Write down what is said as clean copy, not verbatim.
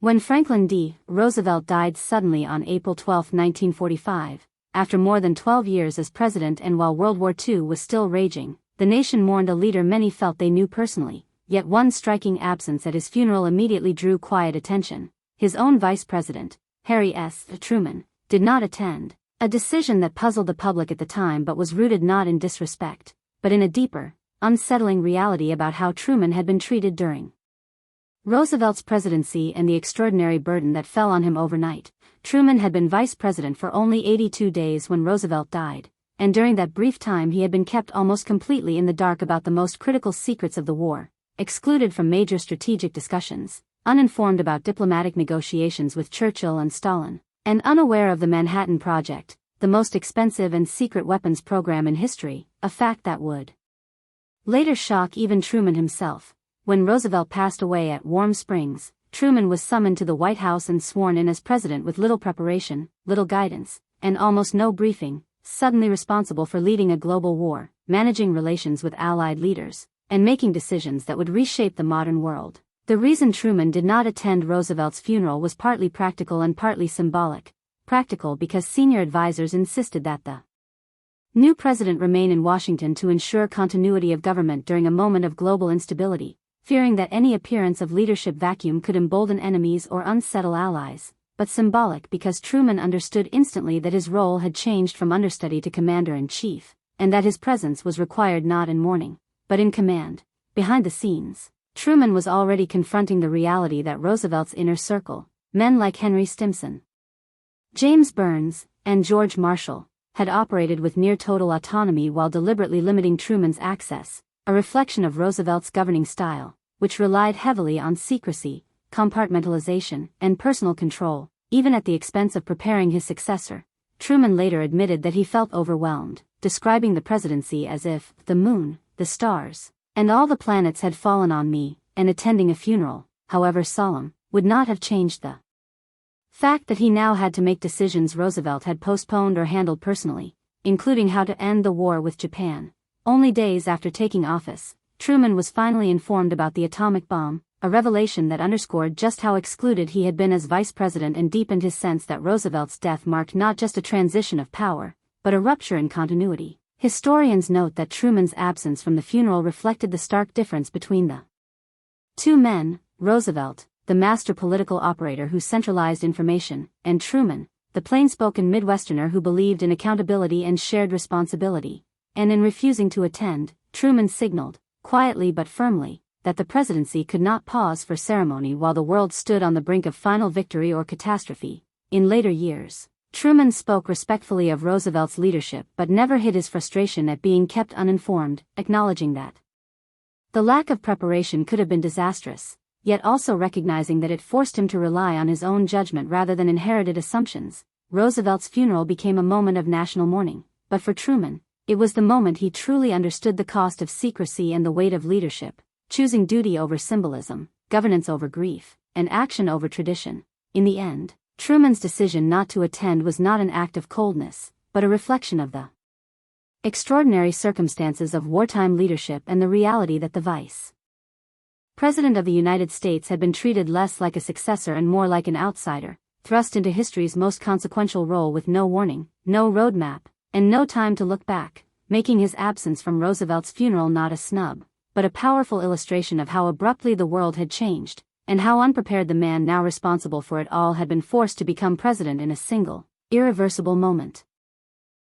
When Franklin D. Roosevelt died suddenly on April 12, 1945, after more than 12 years as president and while World War II was still raging, the nation mourned a leader many felt they knew personally, yet one striking absence at his funeral immediately drew quiet attention. His own vice president, Harry S. Truman, did not attend, a decision that puzzled the public at the time but was rooted not in disrespect, but in a deeper, unsettling reality about how Truman had been treated during Roosevelt's presidency and the extraordinary burden that fell on him overnight. Truman had been vice president for only 82 days when Roosevelt died, and during that brief time he had been kept almost completely in the dark about the most critical secrets of the war, excluded from major strategic discussions, uninformed about diplomatic negotiations with Churchill and Stalin, and unaware of the Manhattan Project, the most expensive and secret weapons program in history, a fact that would later shock even Truman himself. When Roosevelt passed away at Warm Springs, Truman was summoned to the White House and sworn in as president with little preparation, little guidance, and almost no briefing, suddenly responsible for leading a global war, managing relations with Allied leaders, and making decisions that would reshape the modern world. The reason Truman did not attend Roosevelt's funeral was partly practical and partly symbolic. Practical because senior advisors insisted that the new president remain in Washington to ensure continuity of government during a moment of global instability, fearing that any appearance of leadership vacuum could embolden enemies or unsettle allies, but symbolic because Truman understood instantly that his role had changed from understudy to commander-in-chief, and that his presence was required not in mourning, but in command. Behind the scenes, Truman was already confronting the reality that Roosevelt's inner circle, men like Henry Stimson, James Burns, and George Marshall, had operated with near-total autonomy while deliberately limiting Truman's access, a reflection of Roosevelt's governing style, which relied heavily on secrecy, compartmentalization, and personal control, even at the expense of preparing his successor. Truman later admitted that he felt overwhelmed, describing the presidency as if the moon, the stars, and all the planets had fallen on me, and attending a funeral, however solemn, would not have changed the fact that he now had to make decisions Roosevelt had postponed or handled personally, including how to end the war with Japan. Only days after taking office, Truman was finally informed about the atomic bomb, a revelation that underscored just how excluded he had been as vice president and deepened his sense that Roosevelt's death marked not just a transition of power, but a rupture in continuity. Historians note that Truman's absence from the funeral reflected the stark difference between the two men: Roosevelt, the master political operator who centralized information, and Truman, the plain-spoken Midwesterner who believed in accountability and shared responsibility. And in refusing to attend, Truman signaled, quietly but firmly, that the presidency could not pause for ceremony while the world stood on the brink of final victory or catastrophe. In later years, Truman spoke respectfully of Roosevelt's leadership but never hid his frustration at being kept uninformed, acknowledging that the lack of preparation could have been disastrous, yet also recognizing that it forced him to rely on his own judgment rather than inherited assumptions. Roosevelt's funeral became a moment of national mourning, but for Truman, it was the moment he truly understood the cost of secrecy and the weight of leadership, choosing duty over symbolism, governance over grief, and action over tradition. In the end, Truman's decision not to attend was not an act of coldness, but a reflection of the extraordinary circumstances of wartime leadership and the reality that the vice president of the United States had been treated less like a successor and more like an outsider, thrust into history's most consequential role with no warning, no roadmap, and no time to look back, making his absence from Roosevelt's funeral not a snub, but a powerful illustration of how abruptly the world had changed, and how unprepared the man now responsible for it all had been forced to become president in a single, irreversible moment.